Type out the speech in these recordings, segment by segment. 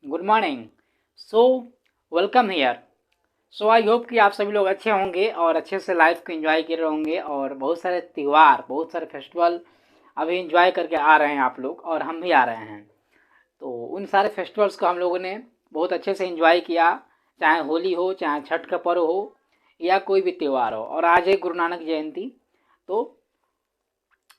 Good morning. So welcome here. So I hope कि आप सभी लोग अच्छे होंगे और अच्छे से लाइफ को एंजॉय कर रहे होंगे और बहुत सारे त्यौहार, बहुत सारे फेस्टिवल अभी एंजॉय करके आ रहे हैं आप लोग और हम भी आ रहे हैं। तो उन सारे फेस्टिवल्स को हम लोगों ने बहुत अच्छे से एंजॉय किया, चाहे होली हो, चाहे छठ का पर्व हो या कोई भी त्यौहार हो। और आज है गुरु नानक जयंती, तो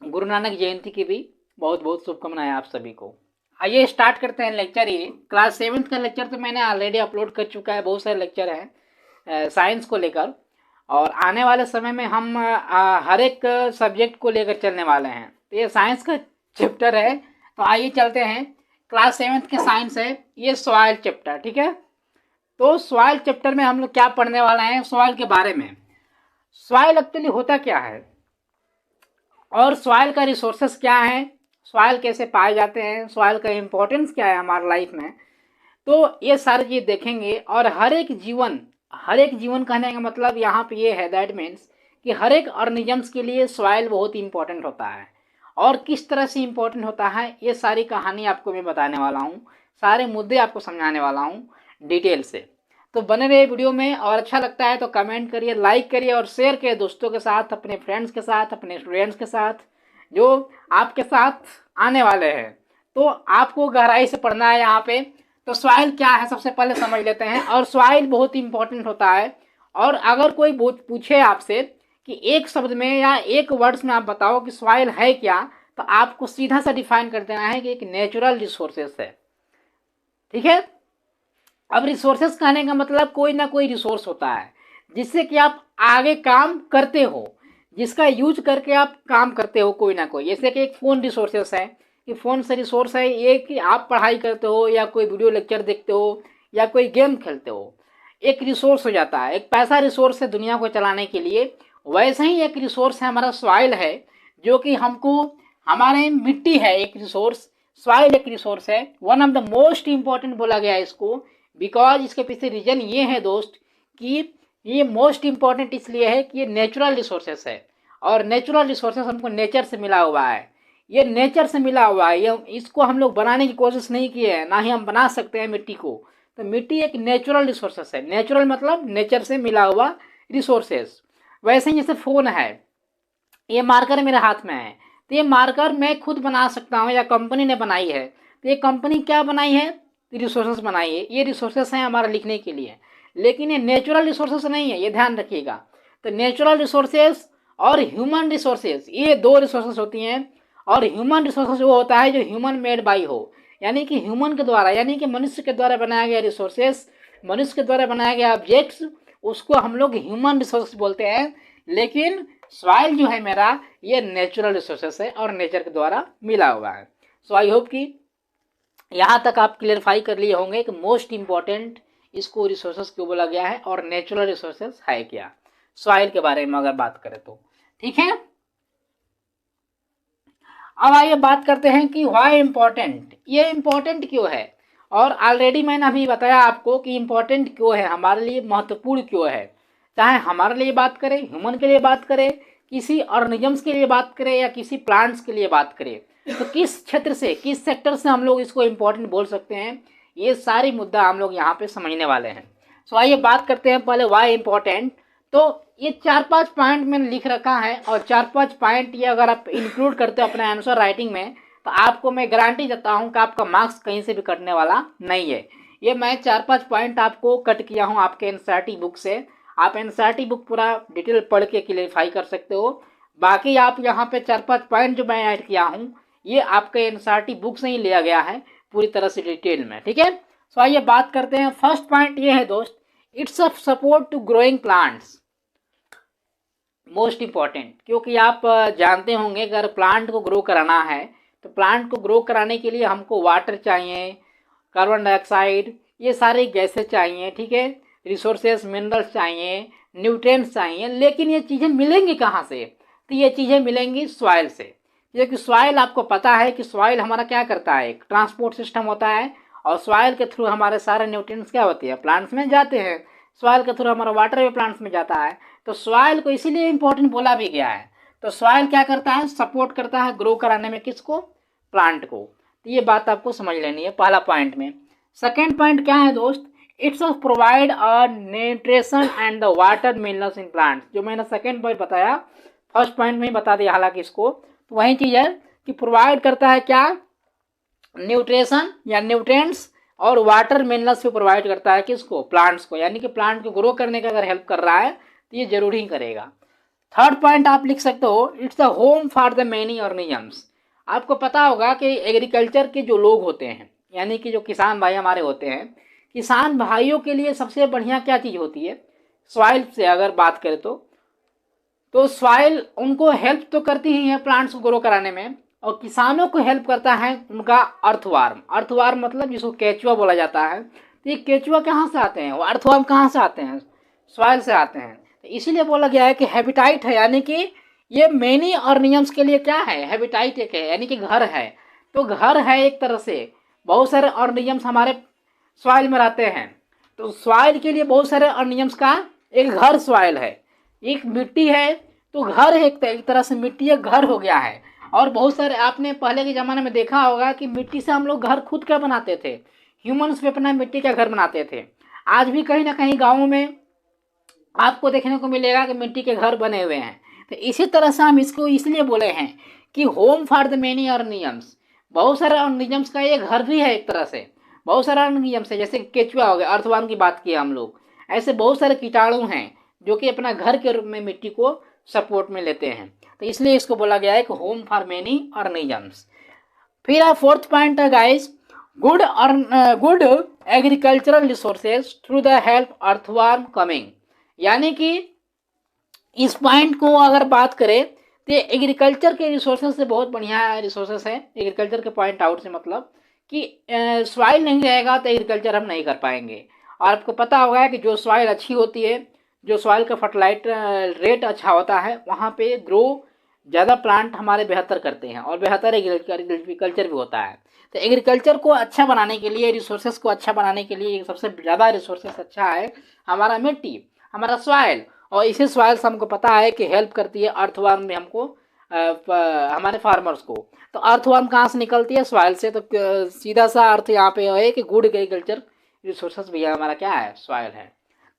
गुरु नानक जयंती की भी बहुत बहुत शुभकामनाएं आप सभी को। आइए स्टार्ट करते हैं लेक्चर। ये क्लास 7th का लेक्चर तो मैंने ऑलरेडी अपलोड कर चुका है, बहुत सारे लेक्चर हैं साइंस को लेकर, और आने वाले समय में हम हर एक सब्जेक्ट को लेकर चलने वाले हैं। तो ये साइंस का चैप्टर है, तो आइए चलते हैं। क्लास 7th के साइंस है ये सॉइल चैप्टर, ठीक है। तो सॉइल चैप्टर में हम लोग क्या पढ़ने वाले हैं, सॉइल के बारे में। सॉइल एक्चुअली होता क्या है और सॉइल का रिसोर्सेस क्या है, सॉइल कैसे पाए जाते हैं, सॉइल का इम्पोर्टेंस क्या है हमारे लाइफ में, तो ये सारी चीज़ देखेंगे। और हर एक जीवन कहने का मतलब यहाँ पे ये है, दैट मीन्स कि हर एक ऑर्गेनिजम्स के लिए सॉइल बहुत इंपॉर्टेंट होता है। और किस तरह से इम्पोर्टेंट होता है ये सारी कहानी आपको मैं बताने वाला हूँ, सारे मुद्दे आपको समझाने वाला हूँ डिटेल से। तो बने रहे वीडियो में, और अच्छा लगता है तो कमेंट करिए, लाइक करिए और शेयर करिए दोस्तों के साथ, अपने फ्रेंड्स के साथ, अपने स्टूडेंट्स के साथ जो आपके साथ आने वाले हैं। तो आपको गहराई से पढ़ना है यहाँ पे। तो सॉइल क्या है सबसे पहले समझ लेते हैं। और सॉइल बहुत इंपॉर्टेंट होता है। और अगर कोई पूछे आपसे कि एक शब्द में या एक वर्ड्स में आप बताओ कि सॉइल है क्या, तो आपको सीधा सा डिफाइन कर देना है कि एक नेचुरल रिसोर्सेस है, ठीक है। अब रिसोर्सेस कहने का मतलब कोई ना कोई रिसोर्स होता है जिससे कि आप आगे काम करते हो, जिसका यूज करके आप काम करते हो कोई ना कोई। जैसे कि एक फ़ोन रिसोर्सेस है, कि फ़ोन से रिसोर्स है ये कि आप पढ़ाई करते हो या कोई वीडियो लेक्चर देखते हो या कोई गेम खेलते हो, एक रिसोर्स हो जाता है। एक पैसा रिसोर्स है दुनिया को चलाने के लिए, वैसे ही एक रिसोर्स है हमारा सॉइल है, जो कि हमको, हमारे मिट्टी है एक रिसोर्स, सॉइल एक रिसोर्स है। One of the most important बोला गया है इसको, बिकॉज इसके पीछे रीजन ये है दोस्त कि ये मोस्ट इम्पॉर्टेंट इसलिए है कि ये नेचुरल रिसोर्सेस है। और नेचुरल रिसोर्सेस हमको नेचर से मिला हुआ है, ये नेचर से मिला हुआ है। ये इसको हम लोग बनाने की कोशिश नहीं किए हैं, ना ही हम बना सकते हैं मिट्टी को। तो मिट्टी एक नेचुरल रिसोर्सेस है, नेचुरल मतलब नेचर से मिला हुआ रिसोर्सेस। वैसे ही जैसे फ़ोन है, ये मार्कर मेरे हाथ में है, तो ये मार्कर मैं खुद बना सकता हूँ या कंपनी ने बनाई है। तो ये कंपनी क्या बनाई है, रिसोर्सेस बनाई है। ये रिसोर्सेस हैं हमारा लिखने के लिए, लेकिन ये नेचुरल रिसोर्सेस नहीं है, ये ध्यान रखिएगा। तो नेचुरल रिसोर्सेस और ह्यूमन रिसोर्सेस, ये दो रिसोर्सेस होती हैं। और ह्यूमन रिसोर्सेस वो होता है जो ह्यूमन मेड बाई हो, यानी कि ह्यूमन के द्वारा, यानी कि मनुष्य के द्वारा बनाया गया रिसोर्सेस, मनुष्य के द्वारा बनाया गया ऑब्जेक्ट्स, उसको हम लोग ह्यूमन रिसोर्सेस बोलते हैं। लेकिन सॉइल जो है मेरा, ये नेचुरल रिसोर्सेस है और नेचर के द्वारा मिला हुआ है। सो आई होप कि यहाँ तक आप क्लियरफाई कर लिए होंगे कि मोस्ट इम्पॉर्टेंट इसको रिसोर्सेस क्यों बोला गया है और नेचुरल रिसोर्सेस है क्या, सॉइल के बारे में अगर बात करें तो, ठीक है। अब आइए बात करते हैं कि व्हाई इम्पोर्टेंट, ये इम्पोर्टेंट क्यों है। और ऑलरेडी मैंने अभी बताया आपको कि इम्पोर्टेंट क्यों है, हमारे लिए महत्वपूर्ण क्यों है। चाहे हमारे लिए बात करें, ह्यूमन के लिए बात करें, किसी ऑर्गेनिजम्स के लिए बात करें या किसी प्लांट्स के लिए बात करें, तो किस क्षेत्र से, किस सेक्टर से हम लोग इसको इम्पोर्टेंट बोल सकते हैं, ये सारी मुद्दा हम लोग यहाँ पे समझने वाले हैं। सो आइए बात करते हैं पहले व्हाई इम्पोर्टेंट। तो ये 4-5 पॉइंट मैंने लिख रखा है, और 4-5 पॉइंट ये अगर आप इंक्लूड करते हो अपने आंसर राइटिंग में, तो आपको मैं गारंटी देता हूँ कि आपका मार्क्स कहीं से भी कटने वाला नहीं है। ये मैं 4-5 पॉइंट आपको कट किया हूँ आपके एनसीईआरटी बुक से। आप एनसीईआरटी बुक पूरा डिटेल पढ़ के क्लियरफाई कर सकते हो। बाकी आप यहाँ पे 4-5 पॉइंट जो मैं ऐड किया हूँ, ये आपके एनसीईआरटी बुक से ही लिया गया है पूरी तरह से डिटेल में, ठीक है। सो आइए बात करते हैं। फर्स्ट पॉइंट ये है दोस्त, it's a support to growing plants, most important. क्योंकि आप जानते होंगे अगर प्लांट को ग्रो कराना है, तो प्लांट को ग्रो कराने के लिए हमको वाटर चाहिए, कार्बन डाइऑक्साइड, ये सारी गैसें चाहिए, ठीक है, रिसोर्सेस, मिनरल्स चाहिए, न्यूट्रिएंट्स चाहिए। लेकिन ये चीज़ें मिलेंगी कहाँ से, तो ये चीज़ें मिलेंगी सॉइल से। क्योंकि सॉइल, आपको पता है कि सॉइल हमारा क्या करता है, एक ट्रांसपोर्ट सिस्टम होता है, और सॉइल के थ्रू हमारे सारे न्यूट्रिएंट्स क्या होते हैं, प्लांट्स में जाते हैं। सॉइल के थ्रू हमारा वाटर भी प्लांट्स में जाता है। तो सॉइल को इसीलिए इम्पोर्टेंट बोला भी गया है। तो सॉइल क्या करता है, सपोर्ट करता है ग्रो कराने में, किसको, प्लांट को। तो ये बात आपको समझ लेनी है पहला पॉइंट में। सेकेंड पॉइंट क्या है दोस्त, it's provide a nutrition and the water minerals in plants. जो मैंने सेकेंड पॉइंट बताया, फर्स्ट पॉइंट में ही बता दिया हालांकि इसको, तो वही चीज़ है कि प्रोवाइड करता है क्या, न्यूट्रिशन या न्यूट्रिएंट्स और वाटर मिनरल्स भी प्रोवाइड करता है किसको, प्लांट्स को, यानी कि प्लांट को ग्रो करने का अगर हेल्प कर रहा है तो ये जरूर ही करेगा। थर्ड पॉइंट आप लिख सकते हो, it's the home for the many organisms. आपको पता होगा कि एग्रीकल्चर के जो लोग होते हैं, यानी कि जो किसान भाई हमारे होते हैं, किसान भाइयों के लिए सबसे बढ़िया क्या चीज़ होती है, सॉइल से अगर बात करें तो सॉइल उनको हेल्प तो करती ही है प्लांट्स को ग्रो कराने में, और किसानों को हेल्प करता है उनका अर्थवार्म। अर्थवार्म मतलब जिसको केचुआ बोला जाता है, तो ये केचुआ कहाँ से आते हैं, वो अर्थवार्म कहाँ से आते हैं, सॉइल से आते हैं। तो इसीलिए बोला गया है कि हैबिटाइट है, यानी कि ये मेनी ऑर्गेनिजम्स के लिए क्या है, हैबिटाइट एक है, यानी कि घर है। तो घर है एक तरह से, बहुत सारे ऑर्गेनिजम्स हमारे सॉइल में रहते हैं, तो सॉइल के लिए बहुत सारे ऑर्गेनिजम्स का एक घर सॉइल है। एक मिट्टी है तो घर है, एक तरह से मिट्टी एक घर हो गया है। और बहुत सारे आपने पहले के ज़माने में देखा होगा कि मिट्टी से हम लोग घर खुद का बनाते थे, ह्यूमन्स भी अपना मिट्टी का घर बनाते थे। आज भी कहीं ना कहीं गाँव में आपको देखने को मिलेगा कि मिट्टी के घर बने हुए हैं। तो इसी तरह से हम इसको इसलिए बोले हैं कि home for the many organisms, बहुत सारे ऑर्गेनिजम्स का ये घर भी है एक तरह से। बहुत सारे ऑर्गेनिजम्स है, जैसे केचुआ हो गया, अर्थवार्म की बात की हम लोग, ऐसे बहुत सारे कीटाणु हैं जो कि अपना घर के रूप में मिट्टी को सपोर्ट में लेते हैं। तो इसलिए इसको बोला गया है कि होम फॉर मेनी ऑर्गेनिजम्स। फिर फोर्थ पॉइंट है guys, good agricultural resources through the help earthworm coming. यानी कि इस पॉइंट को अगर बात करें तो एग्रीकल्चर के रिसोर्सेज से बहुत बढ़िया रिसोर्सेज है। एग्रीकल्चर के पॉइंट आउट से मतलब कि सॉइल नहीं रहेगा तो एग्रीकल्चर हम नहीं कर पाएंगे। और आपको पता होगा कि जो सॉइल अच्छी होती है, जो सॉइल का फर्टिलाइजर रेट अच्छा होता है, वहाँ पे ग्रो ज़्यादा प्लांट हमारे बेहतर करते हैं और बेहतर एग्रीकल्चर भी होता है। तो एग्रीकल्चर को अच्छा बनाने के लिए, रिसोर्सेज को अच्छा बनाने के लिए सबसे ज़्यादा रिसोर्सेज अच्छा है हमारा मिट्टी, हमारा सॉइल। और इसी सॉइल से हमको पता है कि हेल्प करती है अर्थवार्म में हमको, हमारे फार्मर्स को। तो अर्थवार्म कहाँ से निकलती है, सॉइल से। तो सीधा सा अर्थ यहाँ पे है कि गुड एग्रीकल्चर रिसोर्सेज भी हमारा क्या है, सॉइल है।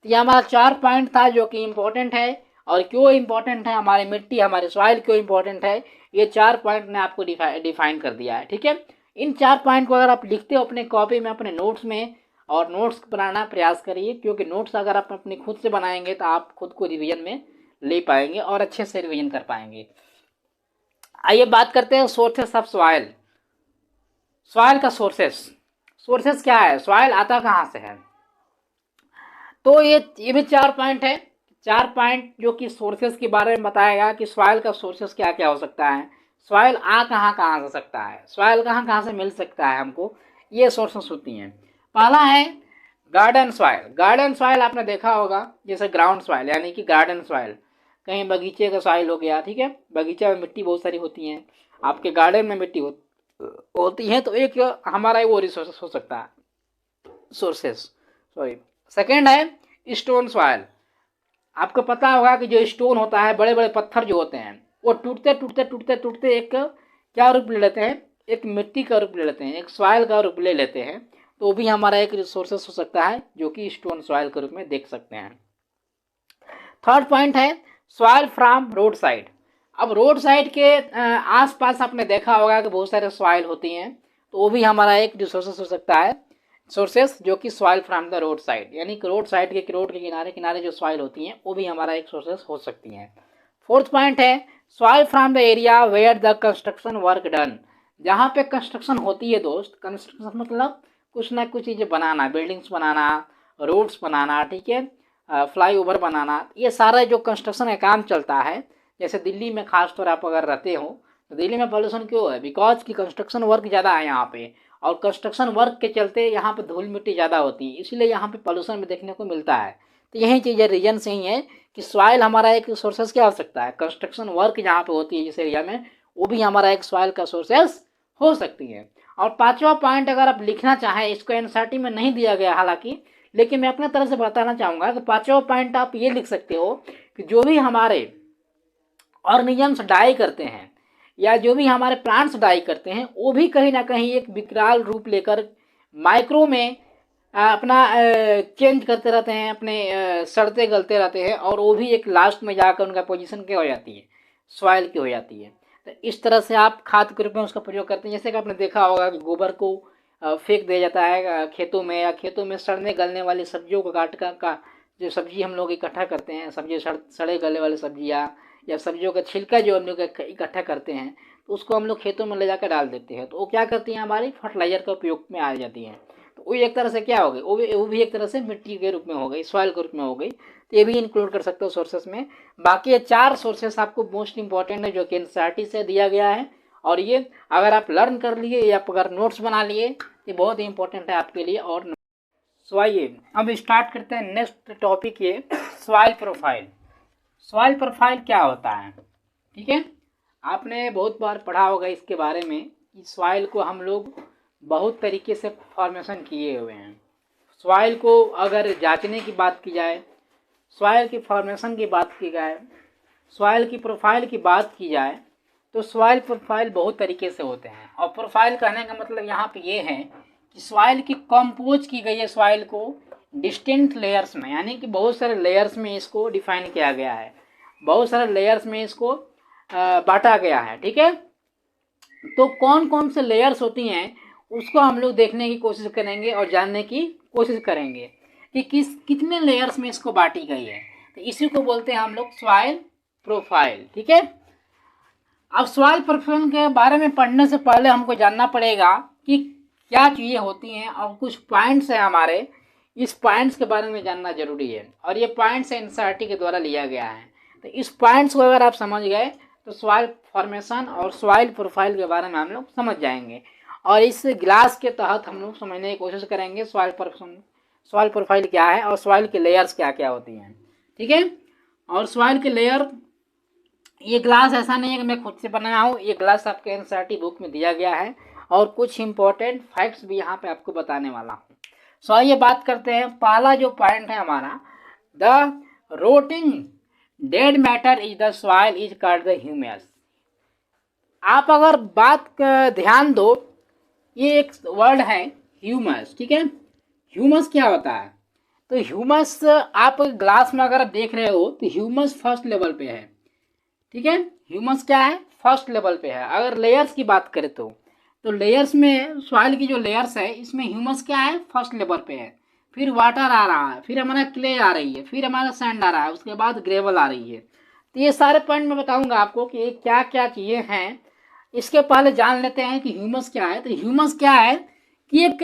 तो ये हमारा 4 पॉइंट था जो कि इम्पोर्टेंट है। और क्यों इम्पोर्टेंट है, हमारी मिट्टी, हमारे सॉइल क्यों इम्पोर्टेंट है, ये 4 पॉइंट ने आपको डिफाइन कर दिया है। ठीक है, इन 4 पॉइंट को अगर आप लिखते हो अपने कॉपी में, अपने नोट्स में, और नोट्स बनाना प्रयास करिए, क्योंकि नोट्स अगर आप अपने खुद से बनाएंगे तो आप खुद को रिवीजन में ले पाएंगे और अच्छे से रिवीजन कर पाएंगे। आइए बात करते हैं सोर्सेस ऑफ सॉइल। सॉइल का सोर्सेस क्या है, सॉइल आता कहाँ से है। तो ये भी 4 पॉइंट है। 4 पॉइंट जो कि सोर्सेस के बारे में बताएगा कि सॉइल का सोर्सेस क्या क्या हो सकता है, सॉइल कहाँ से सकता है, सॉइल कहाँ से मिल सकता है हमको, ये सोर्सेस होती हैं। पहला है गार्डन सॉइल। गार्डन सॉइल आपने देखा होगा, जैसे ग्राउंड सॉइल यानी कि गार्डन सॉइल, कहीं बगीचे का सॉइल हो गया। ठीक है, बगीचे में मिट्टी बहुत सारी होती हैं, आपके गार्डन में मिट्टी होती है, तो एक हमारा वो रिसोर्सेस हो सकता है, सोर्सेस, सॉरी। सेकेंड है स्टोन सॉइल। आपको पता होगा कि जो स्टोन होता है, बड़े बड़े पत्थर जो होते हैं, वो टूटते एक क्या रूप ले लेते हैं, एक मिट्टी का रूप ले लेते हैं, एक सॉइल का रूप ले लेते हैं। तो वो भी हमारा एक रिसोर्सेस हो सकता है जो कि स्टोन सॉइल के रूप में देख सकते हैं। थर्ड पॉइंट है सॉइल फ्रॉम रोड साइड। अब रोड साइड के आसपास आपने देखा होगा कि बहुत सारे सॉइल होती हैं, तो वो भी हमारा एक रिसोर्सेस हो सकता है, सोर्सेस जो कि soil from the road side, यानी कि रोड साइड के, रोड के किनारे किनारे जो सॉइल होती हैं वो भी हमारा एक सोर्सेस हो सकती हैं। फोर्थ पॉइंट है soil from the area where the construction work done. जहाँ पे कंस्ट्रक्शन होती है दोस्त, कंस्ट्रक्शन मतलब कुछ ना कुछ चीज़ें बनाना, बिल्डिंग्स बनाना, रोड्स बनाना, ठीक है, फ्लाई ओवर बनाना, ये सारा जो कंस्ट्रक्शन का काम चलता है। जैसे दिल्ली में खासतौर आप अगर रहते हो तो दिल्ली में पॉल्यूशन क्यों है, बिकॉज की कंस्ट्रक्शन वर्क ज़्यादा है यहाँ पे, और कंस्ट्रक्शन वर्क के चलते यहाँ पे धूल मिट्टी ज़्यादा होती है, इसलिए यहाँ पे पॉल्यूशन भी देखने को मिलता है। तो यही चीज़ रीजन से ही है कि सॉइल हमारा एक सोर्सेस क्या हो सकता है, कंस्ट्रक्शन वर्क जहाँ पे होती है जिस एरिया में, वो भी हमारा एक सॉइल का सोर्सेस हो सकती है। और 5वां पॉइंट अगर आप लिखना चाहें, इसको एनसीईआरटी में नहीं दिया गया हालांकि, लेकिन मैं अपने तरफ से बताना चाहूँगा कि 5वां पॉइंट आप ये लिख सकते हो कि जो भी हमारे ऑर्गेनिजम्स डाई करते हैं या जो भी हमारे प्लांट्स डाई करते हैं, वो भी कहीं ना कहीं एक विकराल रूप लेकर माइक्रो में अपना चेंज करते रहते हैं, अपने सड़ते गलते रहते हैं, और वो भी एक लास्ट में जाकर उनका पोजीशन क्या हो जाती है, सॉइल की हो जाती है। तो इस तरह से आप खाद के रूप में उसका प्रयोग करते हैं। जैसे कि आपने देखा होगा कि गोबर को फेंक दिया जाता है खेतों में, या खेतों में सड़ने गलने वाली सब्जियों को काट का जो सब्जी हम लोग इकट्ठा करते हैं, सब्जी सड़े गले वाली सब्जियाँ या सब्जियों का छिलका जो हम लोग इकट्ठा करते हैं, तो उसको हम लोग खेतों में ले जाकर डाल देते हैं। तो वो क्या करती हैं, हमारी फर्टिलाइजर का उपयोग में आ जाती हैं। तो वो एक तरह से क्या हो गई, वो भी एक तरह से मिट्टी के रूप में हो गई, सॉइल के रूप में हो गई। तो ये भी इंक्लूड कर सकते हो सोर्सेस में। बाकी ये 4 सोर्सेस आपको मोस्ट इंपॉर्टेंट है जो कि एनसीईआरटी से दिया गया है, और ये अगर आप लर्न कर लिए या अगर नोट्स बना लिए तो बहुत ही इंपॉर्टेंट है आपके लिए। और सो आइए अब स्टार्ट करते हैं नेक्स्ट टॉपिक, ये सॉइल प्रोफाइल। सॉइल प्रोफाइल क्या होता है, ठीक है। आपने बहुत बार पढ़ा होगा इसके बारे में कि सॉइल को हम लोग बहुत तरीके से फॉर्मेशन किए हुए हैं। सॉइल को अगर जांचने की बात की जाए, सॉइल की फॉर्मेशन की बात की जाए, सॉइल की प्रोफाइल की बात की जाए, तो सॉइल प्रोफाइल बहुत तरीके से होते हैं। और प्रोफाइल कहने का मतलब यहाँ पे ये है कि सॉइल की कंपोज की गई है, सॉइल को डिस्टिंक्ट लेयर्स में, यानी कि बहुत सारे लेयर्स में इसको डिफाइन किया गया है, बहुत सारे लेयर्स में इसको बांटा गया है, ठीक है। तो कौन कौन से लेयर्स होती हैं उसको हम लोग देखने की कोशिश करेंगे और जानने की कोशिश करेंगे कि कितने लेयर्स में इसको बांटी गई है। तो इसी को बोलते हैं हम लोग सॉइल प्रोफाइल, ठीक है। अब सॉइल प्रोफाइल के बारे में पढ़ने से पहले हमको जानना पड़ेगा कि क्या चीज़ें होती हैं, और कुछ पॉइंट्स हैं हमारे, इस पॉइंट्स के बारे में जानना जरूरी है। और ये पॉइंट्स एनसीईआरटी के द्वारा लिया गया है। तो इस पॉइंट्स को अगर आप समझ गए तो सॉइल फॉर्मेशन और सॉइल प्रोफाइल के बारे में हम लोग समझ जाएंगे। और इस ग्लास के तहत हम लोग समझने की कोशिश करेंगे सॉइल प्रोफाइल क्या है और सॉइल के लेयर्स क्या क्या होती हैं, ठीक है। और सॉइल के लेयर, ये ग्लास ऐसा नहीं है कि मैं खुद से बनाया हूँ, ये ग्लास आपके एनसीईआरटी बुक में दिया गया है, और कुछ इंपॉर्टेंट फैक्ट्स भी यहाँ पे आपको बताने वाला हूँ। सो आइए बात करते हैं। पहला जो पॉइंट है हमारा, the rotting dead matter is the soil is called the humus. आप अगर बात का ध्यान दो, ये एक वर्ड है ह्यूमस, ठीक है। ह्यूमस क्या होता है, तो ह्यूमस आप ग्लास में अगर आप देख रहे हो तो ह्यूमस फर्स्ट लेवल पे है, ठीक है। ह्यूमस क्या है, फर्स्ट लेवल पे है। अगर लेयर्स की बात करें तो लेयर्स में सॉइल की जो लेयर्स है इसमें ह्यूमस क्या है, फर्स्ट लेवल पे है। फिर वाटर आ रहा है, फिर हमारा क्ले आ रही है, फिर हमारा सैंड आ रहा है, उसके बाद ग्रेवल आ रही है। तो ये सारे पॉइंट मैं बताऊंगा आपको कि क्या क्या चीज़ें हैं। इसके पहले जान लेते हैं कि ह्यूमस क्या है। तो ह्यूमस क्या है कि एक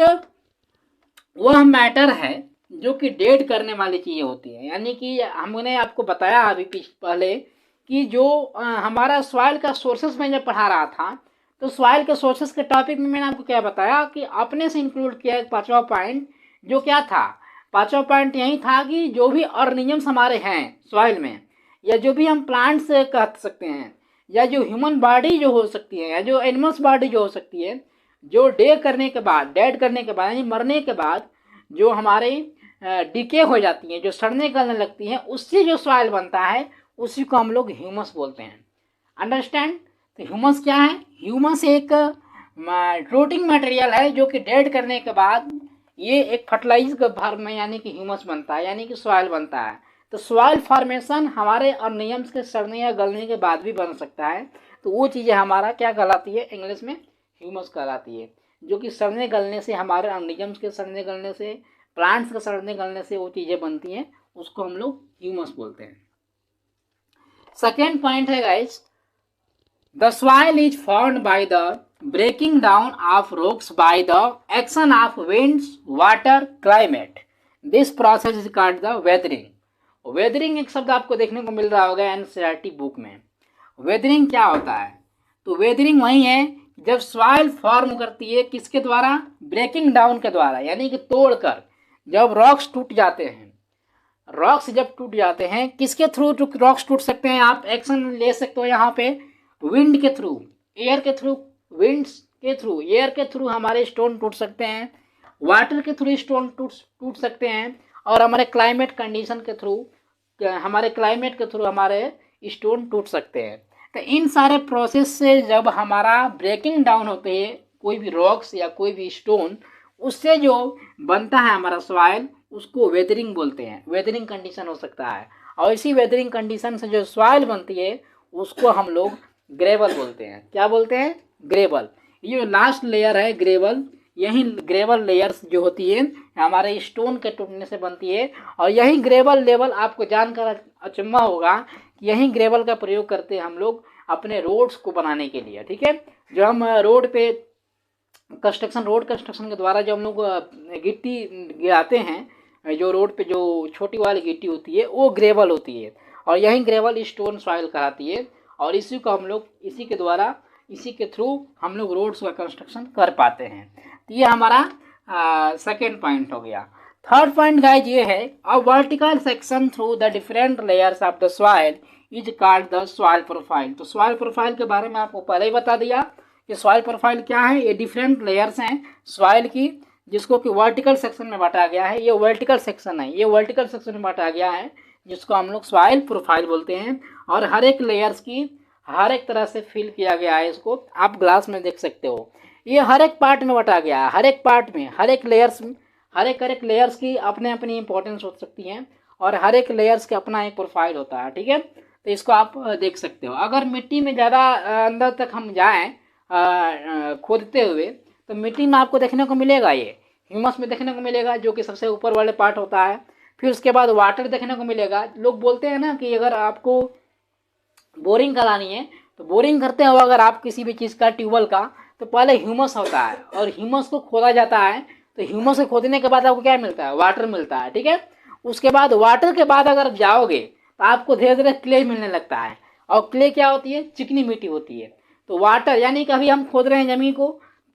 वह मैटर है जो कि डेड करने वाली चीज़ें होती है। यानी कि हमने आपको बताया अभी पहले कि जो हमारा सॉइल का सोर्सेस में जब पढ़ा रहा था, तो सॉइल के सोर्सेस के टॉपिक में मैंने आपको क्या बताया कि अपने से इंक्लूड किया एक 5वां पॉइंट, जो क्या था, 5वां पॉइंट यही था कि जो भी ऑर्गेनिजम्स हमारे हैं सॉइल में, या जो भी हम प्लांट्स कह सकते हैं, या जो ह्यूमन बॉडी जो हो सकती है, या जो एनिमल्स बॉडी जो हो सकती है, जो डेड करने के बाद यानी मरने के बाद जो हमारे डिके हो जाती हैं, जो सड़ने गलने लगती हैं, उससे जो सॉइल बनता है उसी को हम लोग ह्यूमस बोलते हैं। अंडरस्टैंड। तो ह्यूमस क्या है, ह्यूमस एक रोटिंग मटेरियल है जो कि डेड करने के बाद ये एक फर्टिलाइज के फॉर्म में यानी कि ह्यूमस बनता है, यानी कि सॉइल बनता है। तो सॉइल फॉर्मेशन हमारे ऑर्गेनिजम्स के सड़ने या गलने के बाद भी बन सकता है। तो वो चीज़ें हमारा क्या कहलाती है, इंग्लिश में ह्यूमस कहलाती है, जो कि सड़ने गलने से, हमारे ऑर्गेनिजम्स के सड़ने गलने से, प्लांट्स के सड़ने गलने से वो चीज़ें बनती हैं, उसको हम लोग ह्यूमस बोलते हैं। सेकेंड पॉइंट है guys, the soil is formed by the breaking down of rocks by the action of winds, water, climate. This process is called the weathering. Weathering एक शब्द आपको देखने को मिल रहा होगा एनसीईआरटी बुक में। वेदरिंग क्या होता है, तो वेदरिंग वही है जब सॉइल फॉर्म करती है, किसके द्वारा, ब्रेकिंग डाउन के द्वारा, यानी कि तोड़कर जब रॉक्स टूट जाते हैं। रॉक्स जब टूट जाते हैं, किसके थ्रू रॉक्स टूट सकते हैं, आप एक्शन ले सकते हो यहाँ पे, विंड के थ्रू, एयर के थ्रू, विंड्स के थ्रू, एयर के थ्रू हमारे स्टोन टूट सकते हैं, वाटर के थ्रू स्टोन टूट सकते हैं, और हमारे क्लाइमेट कंडीशन के थ्रू, हमारे क्लाइमेट के थ्रू हमारे स्टोन टूट सकते हैं। तो इन सारे प्रोसेस से जब हमारा ब्रेकिंग डाउन होते हैं कोई भी रॉक्स या कोई भी स्टोन, उससे जो बनता है हमारा सॉइल उसको वेदरिंग बोलते हैं, वेदरिंग कंडीशन हो सकता है। और इसी वेदरिंग कंडीशन से जो सॉइल बनती है उसको हम लोग ग्रेवल बोलते हैं। क्या बोलते हैं? ग्रेवल। ये लास्ट लेयर है ग्रेवल, यही ग्रेवल लेयर्स जो होती है हमारे स्टोन के टूटने से बनती है। और यही ग्रेवल लेवल आपको जानकर अचंभा होगा कि यही ग्रेवल का प्रयोग करते हैं हम लोग अपने रोड्स को बनाने के लिए। ठीक है, जो हम रोड पे रोड कंस्ट्रक्शन के द्वारा जो हम लोग गिट्टी गिराते हैं, जो रोड पे जो छोटी वाली गिट्टी होती है वो ग्रेवल होती है, और यही ग्रेवल स्टोन सॉइल कहलाती है। और इसी को हम लोग इसी के द्वारा इसी के थ्रू हम लोग रोड्स का कंस्ट्रक्शन कर पाते हैं। तो ये हमारा सेकेंड पॉइंट हो गया। थर्ड पॉइंट गाइज ये है, a vertical section through the different layers of the soil is called the soil profile. तो सॉइल प्रोफाइल के बारे में आपको पहले ही बता दिया कि सॉइल प्रोफाइल क्या है। ये डिफरेंट लेयर्स हैं सॉइल की, जिसको कि वर्टिकल सेक्शन में बांटा गया है। ये वर्टिकल सेक्शन है, ये वर्टिकल सेक्शन में बांटा गया है, जिसको हम लोग सॉइल प्रोफाइल बोलते हैं। और हर एक लेयर्स की हर एक तरह से फिल किया गया है। इसको आप ग्लास में देख सकते हो, ये हर एक पार्ट में बांटा गया है, हर एक पार्ट में, हर एक लेयर्स की अपने अपनी इंपॉर्टेंस हो सकती है, और हर एक लेयर्स का अपना एक प्रोफाइल होता है। ठीक है, तो इसको आप देख सकते हो। अगर मिट्टी में ज़्यादा अंदर तक हम जाएँ खोदते हुए, तो मिट्टी में आपको देखने को मिलेगा, ये ह्यूमस में देखने को मिलेगा, जो कि सबसे ऊपर वाले पार्ट होता है। फिर उसके बाद वाटर देखने को मिलेगा। लोग बोलते हैं ना कि अगर आपको बोरिंग करानी है, तो बोरिंग करते हो अगर आप किसी भी चीज़ का, ट्यूबवेल का, तो पहले ह्यूमस होता है और ह्यूमस को खोदा जाता है। तो ह्यूमस को खोदने के बाद आपको क्या मिलता है? वाटर मिलता है। ठीक है, उसके बाद वाटर के बाद अगर जाओगे तो आपको धीरे धीरे क्ले मिलने लगता है, और क्ले क्या होती है? चिकनी मिट्टी होती है। तो वाटर यानी कि अभी हम खोद रहे हैं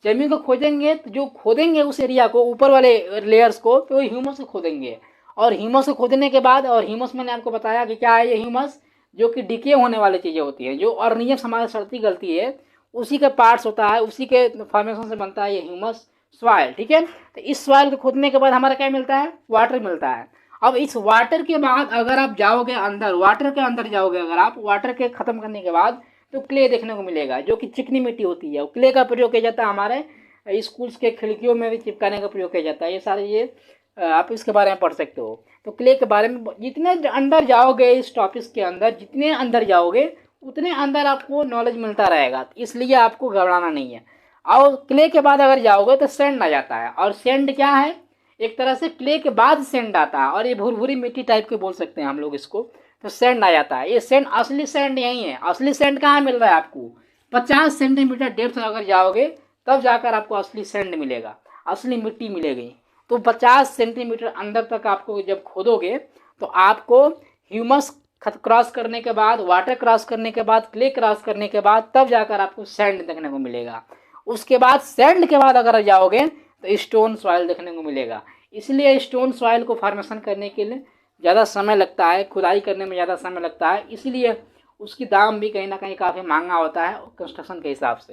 जमीन को खोदेंगे, तो जो खोदेंगे उस एरिया को, ऊपर वाले लेयर्स को, तो ह्यूमस को खोदेंगे। और ह्यूमस को खोदने के बाद, और ह्यूमस मैंने आपको बताया कि क्या है ये ह्यूमस, जो कि डिके होने वाली चीज़ें होती हैं, जो ऑर्गेनिज्म हमारे सड़ती गलती है उसी के पार्ट्स होता है, उसी के फॉर्मेशन से बनता है ये ह्यूमस सॉइल। ठीक है, तो इस सॉइल को खोदने के बाद हमारा क्या मिलता है? वाटर मिलता है। अब इस वाटर के बाद अगर आप जाओगे अंदर, वाटर के अंदर जाओगे अगर आप, वाटर के ख़त्म करने के बाद, तो क्ले देखने को मिलेगा, जो कि चिकनी मिट्टी होती है। क्ले का प्रयोग किया जाता है हमारे स्कूल्स के खिड़कियों में भी चिपकाने का प्रयोग किया जाता है। ये सारे ये आप इसके बारे में पढ़ सकते हो। तो क्ले के बारे में जितने अंदर जाओगे इस टॉपिक के अंदर, जितने अंदर जाओगे उतने अंदर आपको नॉलेज मिलता रहेगा, इसलिए आपको घबराना नहीं है। और क्ले के बाद अगर जाओगे तो सैंड आ जाता है, और सैंड क्या है? एक तरह से क्ले के बाद सैंड आता है, और ये भुरभुरी मिट्टी टाइप के बोल सकते हैं हम लोग इसको। तो सैंड आ जाता है। ये सैंड, असली सैंड यही है। असली सैंड कहाँ मिल रहा है आपको? 50 सेंटीमीटर डेप्थ अगर जाओगे तब जाकर आपको असली सैंड मिलेगा, असली मिट्टी मिलेगी। तो 50 सेंटीमीटर अंदर तक आपको जब खोदोगे, तो आपको ह्यूमस क्रॉस करने के बाद, वाटर क्रॉस करने के बाद, क्ले क्रॉस करने के बाद, तब जाकर आपको सैंड देखने को मिलेगा। उसके बाद सैंड के बाद अगर जाओगे तो स्टोन सॉइल देखने को मिलेगा। इसलिए स्टोन सॉइल को फॉर्मेशन करने के लिए ज़्यादा समय लगता है, खुदाई करने में ज़्यादा समय लगता है, इसलिए उसकी दाम भी कहीं ना कहीं काफ़ी महंगा होता है कंस्ट्रक्शन के हिसाब से।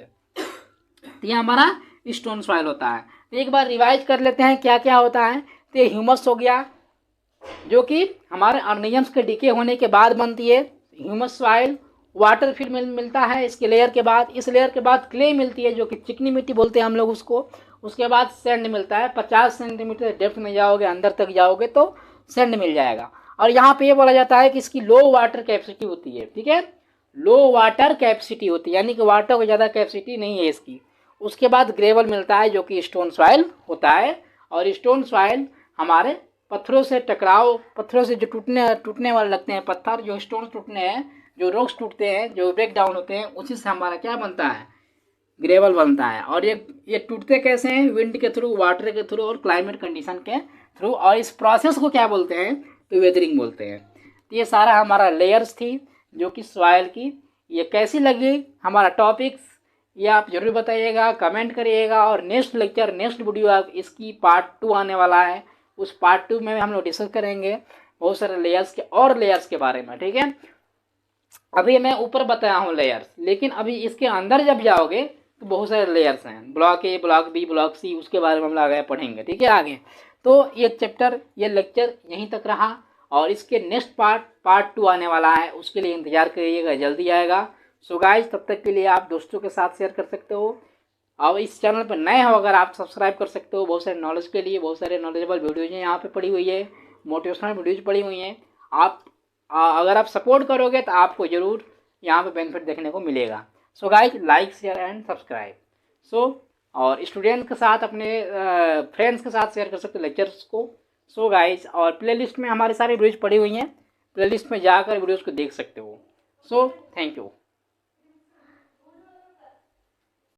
तो ये हमारा स्टोन सॉइल होता है। तो एक बार रिवाइज कर लेते हैं क्या क्या होता है। तो ये ह्यूमस हो गया, जो कि हमारे ऑर्गेनिजम्स के डिके होने के बाद बनती है, ह्यूमस सॉइल। वाटर फिर मिलता है इसके लेयर के बाद, इस लेयर के बाद क्ले मिलती है, जो कि चिकनी मिट्टी बोलते हैं हम लोग उसको। उसके बाद सैंड मिलता है। 50 सेंटीमीटर डेप्थ में जाओगे, अंदर तक जाओगे तो सैंड मिल जाएगा। और यहाँ पे ये बोला जाता है कि इसकी लो वाटर कैपेसिटी होती है। ठीक है, लो वाटर कैपेसिटी होती है, यानी कि वाटर को ज़्यादा कैपेसिटी नहीं है इसकी। उसके बाद ग्रेवल मिलता है, जो कि स्टोन सॉइल होता है। और स्टोन सॉइल हमारे पत्थरों से पत्थरों से जो टूटने वाले लगते हैं पत्थर, जो स्टोन टूटने हैं, जो रॉक्स टूटते हैं, जो ब्रेक डाउन होते हैं, उसी से हमारा क्या बनता है? ग्रेवल बनता है। और ये टूटते कैसे हैं? विंड के थ्रू, वाटर के थ्रू और क्लाइमेट कंडीशन के थ्रू। और इस प्रोसेस को क्या बोलते हैं? तो वेदरिंग बोलते हैं। तो ये सारा हमारा लेयर्स थी जो कि सॉइल की। ये कैसी लगी हमारा टॉपिक्स, ये आप जरूर बताइएगा, कमेंट करिएगा। और नेक्स्ट लेक्चर, नेक्स्ट वीडियो आप इसकी पार्ट 2 आने वाला है। उस पार्ट 2 में हम लोग डिस्कस करेंगे बहुत सारे लेयर्स के बारे में। ठीक है, अभी मैं ऊपर बताया हूँ लेयर्स, लेकिन अभी इसके अंदर जब जाओगे तो बहुत सारे लेयर्स हैं। Block A, block B, block C, उसके बारे में हम आगे पढ़ेंगे। ठीक है, आगे तो ये लेक्चर यहीं तक रहा। और इसके नेक्स्ट पार्ट 2 आने वाला है, उसके लिए इंतजार करिएगा, जल्दी आएगा। सो गाइज, तब तक के लिए आप दोस्तों के साथ शेयर कर सकते हो। अब इस चैनल पर नए हो अगर आप सब्सक्राइब कर सकते हो। बहुत सारे नॉलेज के लिए बहुत सारे नॉलेजेबल वीडियोज यहाँ पे पड़ी हुई है, मोटिवेशनल वीडियोज पड़ी हुई हैं। आप अगर आप सपोर्ट करोगे तो आपको ज़रूर यहाँ पे बेनिफिट देखने को मिलेगा। So guys, like share and subscribe. So और स्टूडेंट के साथ, अपने फ्रेंड्स के साथ शेयर कर सकते हो लेक्चर्स को। सो गाइज, और प्लेलिस्ट में हमारे सारे वीडियोज पड़ी हुई हैं, प्लेलिस्ट में जाकर वीडियोज़ को देख सकते हो। So thank you.